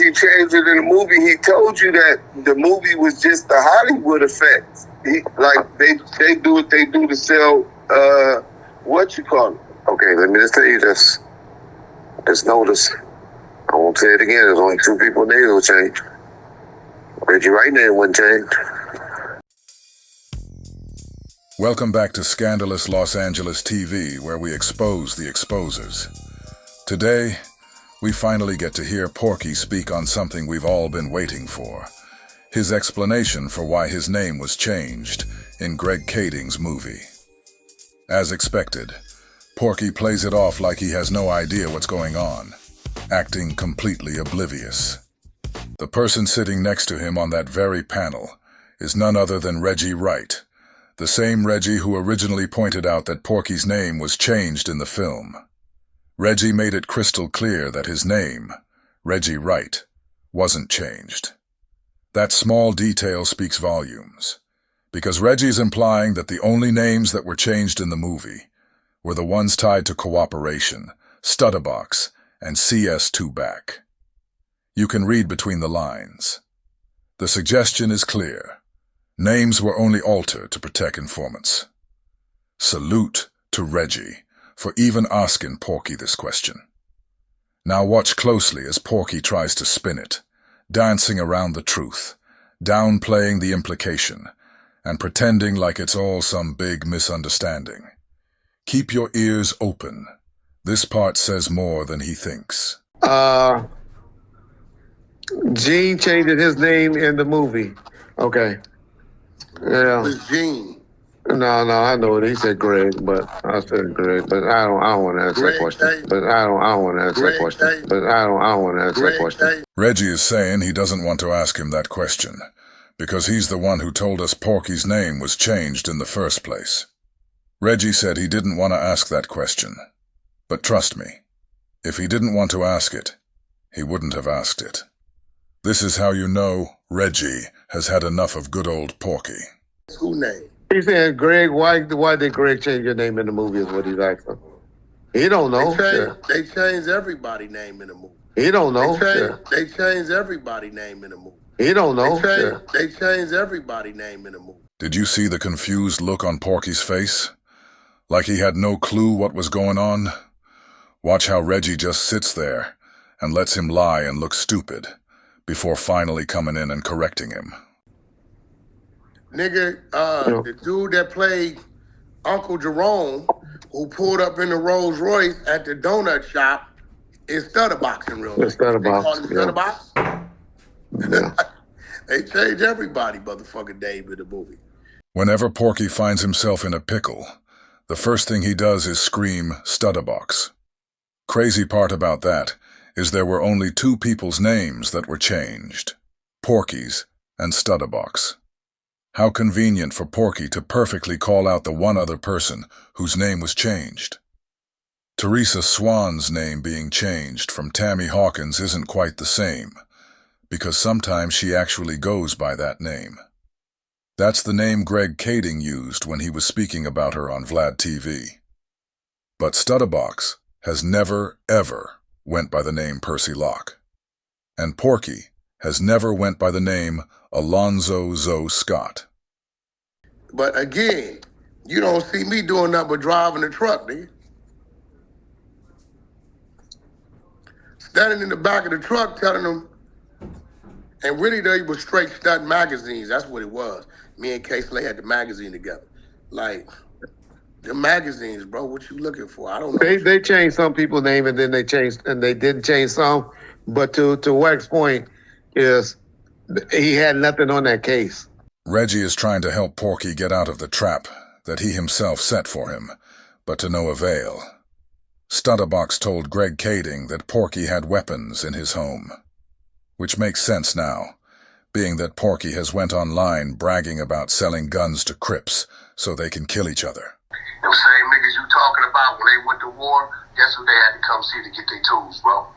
he changed it in the movie. He told you that the movie was just the Hollywood effect. They do what they do to sell what you call it. Okay, let me just tell you this. Just notice. I won't say it again. There's only two people names will change. Reggie right name wouldn't change. Welcome back to Scandalous Los Angeles TV, where we expose the exposers. Today, we finally get to hear Porky speak on something we've all been waiting for. His explanation for why his name was changed in Greg Kading's movie. As expected, Porky plays it off like he has no idea what's going on, acting completely oblivious. The person sitting next to him on that very panel is none other than Reggie Wright, the same Reggie who originally pointed out that Porky's name was changed in the film. Reggie made it crystal clear that his name, Reggie Wright, wasn't changed. That small detail speaks volumes, because Reggie's implying that the only names that were changed in the movie were the ones tied to cooperation, Stutterbox, and CS2 You can read between the lines. The suggestion is clear. Names were only altered to protect informants. Salute to Reggie for even asking Porky this question. Now watch closely as Porky tries to spin it, dancing around the truth, downplaying the implication, and pretending like it's all some big misunderstanding. Keep your ears open. This part says more than he thinks. Gene changing his name in the movie. Okay. Yeah. It's Gene. No, I know it. He said Greg, but I said Greg, but I don't want to answer that question. But I don't want to answer that question. But I don't want to answer that question. Reggie is saying he doesn't want to ask him that question, because he's the one who told us Porky's name was changed in the first place. Reggie said he didn't want to ask that question. But trust me, if he didn't want to ask it, he wouldn't have asked it. This is how you know Reggie has had enough of good old Porky. Who name? He said, Greg, why did Greg change your name in the movie is what he's asking. He don't know. They changed everybody's name in the movie. He don't know. They changed everybody's name in the movie. He don't know. They changed everybody's name in the movie. Did you see the confused look on Porky's face? Like he had no clue what was going on? Watch how Reggie just sits there and lets him lie and look stupid before finally coming in and correcting him. Nigga, the dude that played Uncle Jerome, who pulled up in the Rolls Royce at the donut shop, is Stutterbox in real life. Stutterbox. They call him Stutterbox? Yeah. They changed everybody, motherfucking name in the movie. Whenever Porky finds himself in a pickle, the first thing he does is scream Stutterbox. Crazy part about that is there were only two people's names that were changed, Porky's and Stutterbox. How convenient for Porky to perfectly call out the one other person whose name was changed. Teresa Swan's name being changed from Tammy Hawkins isn't quite the same, because sometimes she actually goes by that name. That's the name Greg Kading used when he was speaking about her on Vlad TV. But Stutterbox has never, ever went by the name Percy Locke. And Porky has never went by the name Alonzo Zoe Scott. But again, you don't see me doing nothing but driving the truck, nigga. Standing in the back of the truck telling them, and really they was straight stud magazines. That's what it was. Me and K-Slay had the magazine together. Like, the magazines, bro, what you looking for? I don't know. They changed some people's name and then they didn't change some. But to Wack's point is he had nothing on that case. Reggie is trying to help Porky get out of the trap that he himself set for him, but to no avail. Stutterbox told Greg Kading that Porky had weapons in his home, which makes sense now, being that Porky has went online bragging about selling guns to Crips so they can kill each other. Them same niggas you talking about when they went to war, guess who they had to come see to get their tools, bro?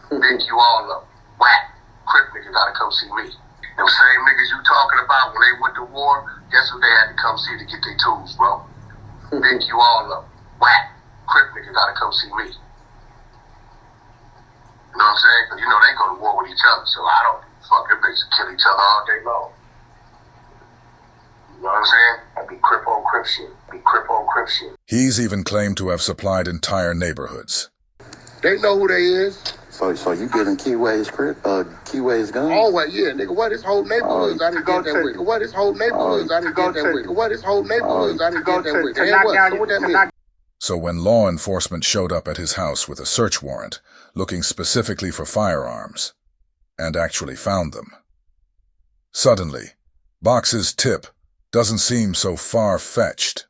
Pick you all up. Whack. Crip nigga gotta come see me. Them same niggas you talking about when they went to war, guess who they had to come see to get their tools, bro? Pick you all up. Whack. Crip nigga gotta come see me. You know what I'm saying? Because, you know, they go to war with each other, so I don't fuck them bitches kill each other all day long. You know what I'm saying? I'd be crip on crip shit. He's even claimed to have supplied entire neighborhoods. They know who they is. So you giving Keyways guns? Oh, well, yeah, nigga, what his whole neighborhoods I didn't get that with. What his whole neighborhoods I didn't get that with. What his whole neighborhoods I didn't get that with. And what? So what that mean? So when law enforcement showed up at his house with a search warrant, looking specifically for firearms, and actually found them, suddenly, Box's tip doesn't seem so far-fetched.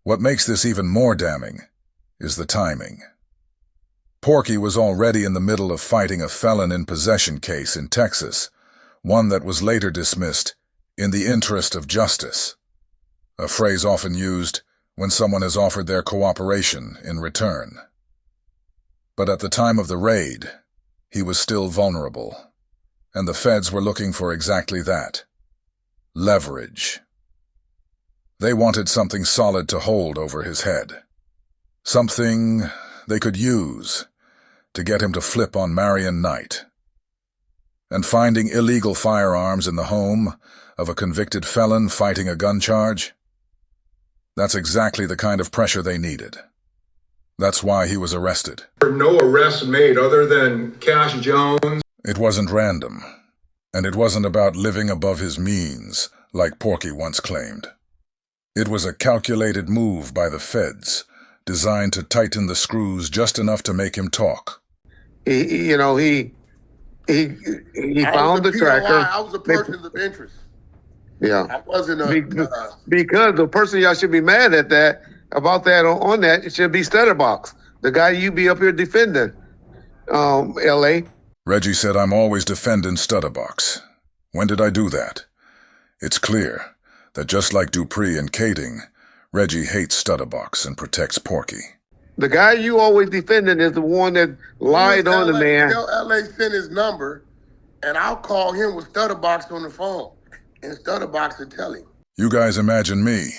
What makes this even more damning is the timing. Porky was already in the middle of fighting a felon in possession case in Texas, one that was later dismissed in the interest of justice, a phrase often used when someone has offered their cooperation in return. But at the time of the raid, he was still vulnerable, and the feds were looking for exactly that: leverage. They wanted something solid to hold over his head, something they could use to get him to flip on Marion Knight. And finding illegal firearms in the home of a convicted felon fighting a gun charge, that's exactly the kind of pressure they needed. That's why he was arrested. There were no arrests made other than Cash Jones. It wasn't random, and it wasn't about living above his means, like Porky once claimed. It was a calculated move by the feds, designed to tighten the screws just enough to make him talk. He found the tracker. I was a person of interest. Yeah. I wasn't because the person y'all should be mad at on that, it should be Stutterbox, the guy you be up here defending, L.A. Reggie said, "I'm always defending Stutterbox. When did I do that?" It's clear that just like Dupree and Kading, Reggie hates Stutterbox and protects Porky. The guy you always defending is the one that lied on the man. Tell L.A. send his number, and I'll call him with Stutterbox on the phone, and Stutterbox will tell him. You guys imagine me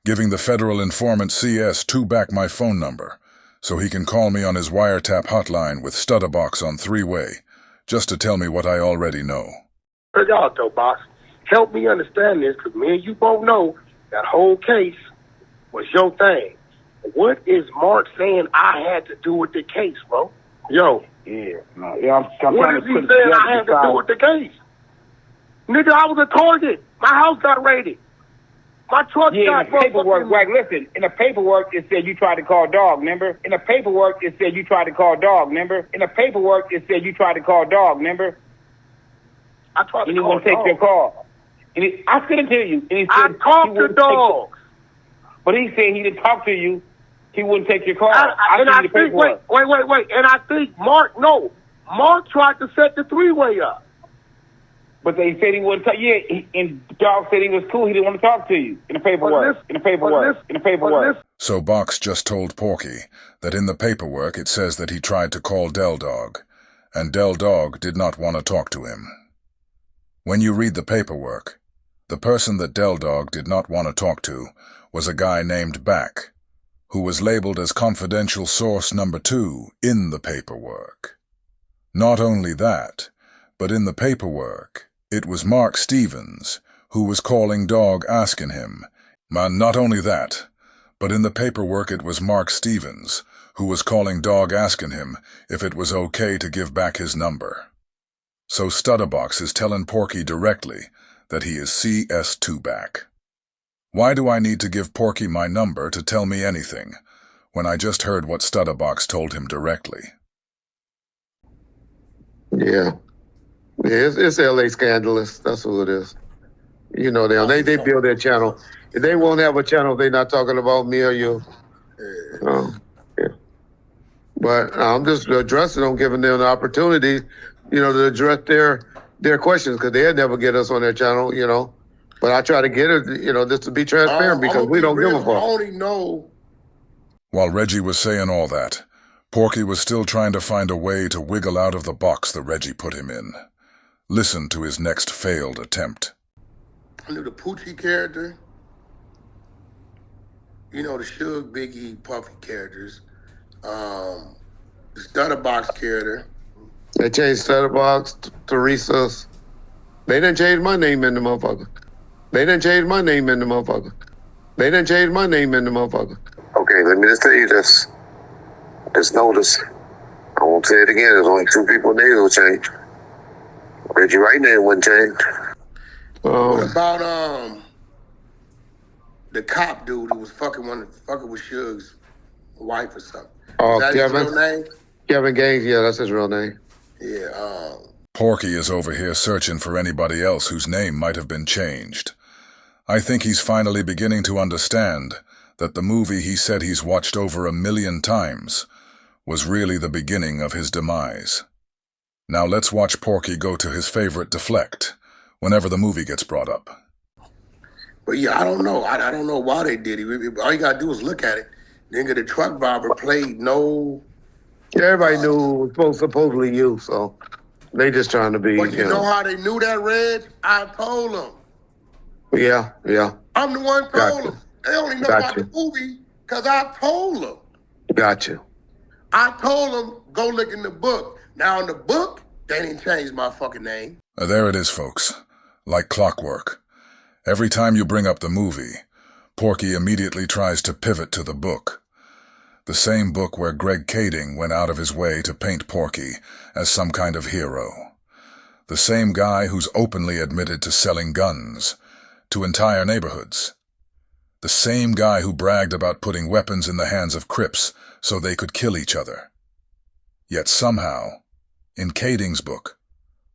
giving the federal informant CS back my phone number so he can call me on his wiretap hotline with Stutterbox on three-way, just to tell me what I already know. Y'all though, boss, help me understand this, because me and you both know that whole case was your thing. What is Mark saying I had to do with the case, bro? Yo. Yeah, I'm what trying is to he put saying together I had to do with the case? Nigga, I was a target. My house got raided. My truck got in the paperwork. Right, listen, in the paperwork it said you tried to call dog, remember? In the paperwork it said you tried to call dog, remember? In the paperwork it said you tried to call dog, remember? I tried to and he call won't take your call. And I sent it to you. And he I said talked to dog. But he said he didn't talk to you. He wouldn't take your call. And I think, wait. And I think Mark tried to set the three-way up. But they said he wouldn't talk. Yeah, and dog said he was cool. He didn't want to talk to you. In the paperwork. So Box just told Porky that in the paperwork it says that he tried to call Del Dog, and Del Dog did not want to talk to him. When you read the paperwork, the person that Del Dog did not want to talk to was a guy named Back, who was labeled as confidential source number 2 in the paperwork. Not only that, but in the paperwork, it was Mark Stevens who was calling Dog asking him. Not only that, but in the paperwork it was Mark Stevens who was calling Dog asking him if it was okay to give back his number. So Stutterbox is telling Porky directly that he is CS2 back. Why do I need to give Porky my number to tell me anything, when I just heard what Stutterbox told him directly? Yeah. It's LA Scandalous. That's who it is. You know them. They build their channel. If they won't have a channel, they're not talking about me or you. Yeah. But I'm just addressing them, giving them the opportunity, to address their questions, because they'll never get us on their channel, But I try to get it, just to be transparent, because we don't give a fuck. I only know. While Reggie was saying all that, Porky was still trying to find a way to wiggle out of the box that Reggie put him in. Listen to his next failed attempt. I knew the Poochie character. The Suge, Biggie, Puffy characters. The Stutterbox character. They changed Stutterbox, Teresa's. They didn't change my name in the motherfucker. They didn't change my name in the motherfucker. They didn't change my name in the motherfucker. Okay, let me just tell you this. Just notice. I won't say it again. There's only two people names will change. Reggie right name wouldn't change. What about the cop dude who was fucking with Suge's wife or something? Is that his real name? Kevin Gaines, yeah, that's his real name. Yeah. Porky is over here searching for anybody else whose name might have been changed. I think he's finally beginning to understand that the movie he said he's watched over 1 million times was really the beginning of his demise. Now let's watch Porky go to his favorite deflect whenever the movie gets brought up. But yeah, I don't know. I don't know why they did it. All you gotta do is look at it. Nigga, the truck driver played no... Everybody knew it was supposedly you, so they just trying to be, But you know how they knew that, Reg? I told them. Yeah. I'm the one told them. They only know about the movie because I told them. Got you. I told them, go look in the book. Now in the book, they didn't change my fucking name. There it is, folks. Like clockwork. Every time you bring up the movie, Porky immediately tries to pivot to the book. The same book where Greg Kading went out of his way to paint Porky as some kind of hero. The same guy who's openly admitted to selling guns to entire neighborhoods. The same guy who bragged about putting weapons in the hands of Crips so they could kill each other. Yet somehow, in Kading's book,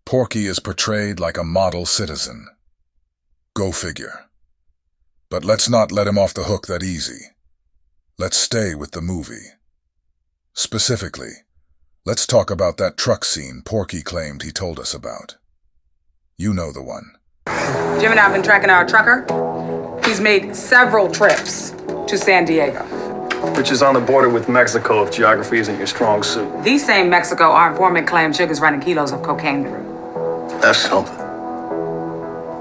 Porky is portrayed like a model citizen. Go figure. But let's not let him off the hook that easy. Let's stay with the movie. Specifically, let's talk about that truck scene Porky claimed he told us about. You know the one. Jim and I have been tracking our trucker. He's made several trips to San Diego. Which is on the border with Mexico if geography isn't your strong suit. The same Mexico our informant claimed Sugar's running kilos of cocaine through. That's something.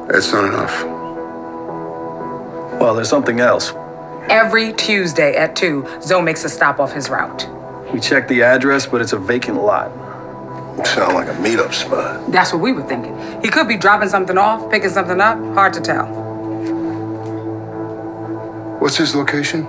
That's not enough. Well, there's something else. Every Tuesday at 2, Zoe makes a stop off his route. We checked the address, but it's a vacant lot. Sound like a meetup spot. That's what we were thinking. He could be dropping something off, picking something up. Hard to tell. What's his location?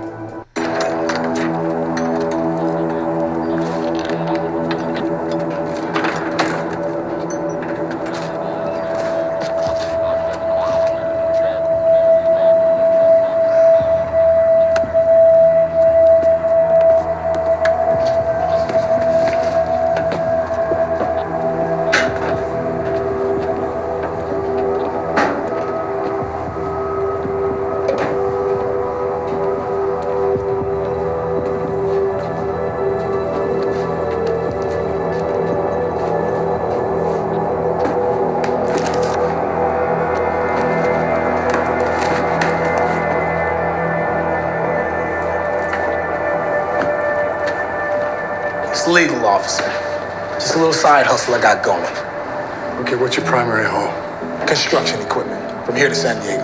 Legal officer. Just a little side hustle I got going. Okay, what's your primary home? Construction equipment from here to San Diego.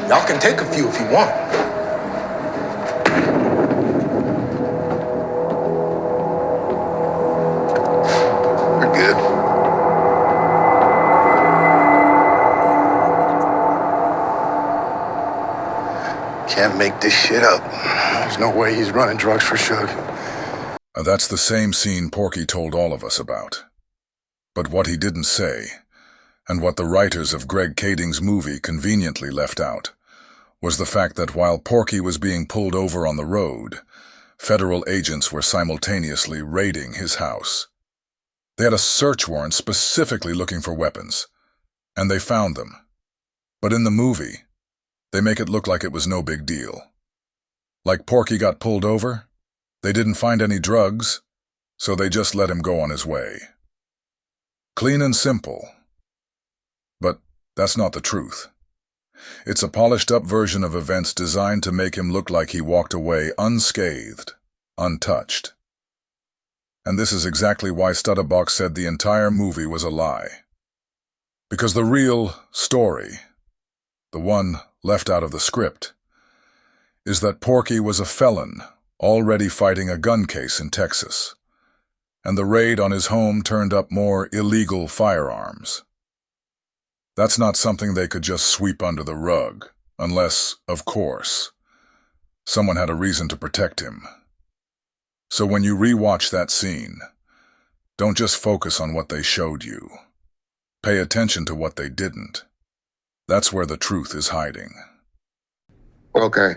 Y'all can take a few if you want. We're good. Can't make this shit up. There's no way he's running drugs for Suge. That's the same scene Porky told all of us about. But what he didn't say, and what the writers of Greg Kading's movie conveniently left out, was the fact that while Porky was being pulled over on the road, federal agents were simultaneously raiding his house. They had a search warrant specifically looking for weapons, and they found them. But in the movie, they make it look like it was no big deal. Like Porky got pulled over, they didn't find any drugs, so they just let him go on his way. Clean and simple. But that's not the truth. It's a polished-up version of events designed to make him look like he walked away unscathed, untouched. And this is exactly why Stutterbox said the entire movie was a lie. Because the real story, the one left out of the script, is that Porky was a felon already fighting a gun case in Texas, and the raid on his home turned up more illegal firearms. That's not something they could just sweep under the rug, unless, of course, someone had a reason to protect him. So when you rewatch that scene, don't just focus on what they showed you. Pay attention to what they didn't. That's where the truth is hiding. Okay.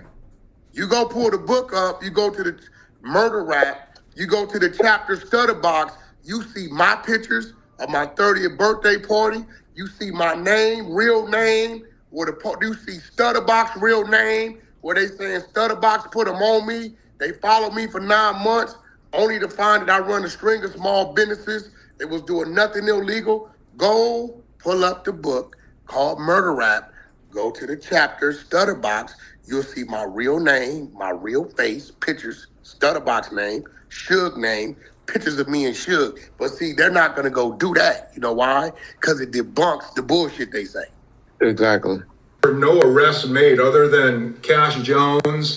You go pull the book up, you go to the murder rap, you go to the chapter stutter box, you see my pictures of my 30th birthday party, you see my name, real name, you see Stutterbox real name, where they saying Stutterbox put them on me. They followed me for 9 months, only to find that I run a string of small businesses. They was doing nothing illegal. Go pull up the book called Murder Rap, go to the chapter Stutterbox. You'll see my real name, my real face, pictures, Stutterbox name, Suge name, pictures of me and Suge. But see, they're not going to go do that. You know why? Because it debunks the bullshit they say. Exactly. No arrests made other than Cash Jones.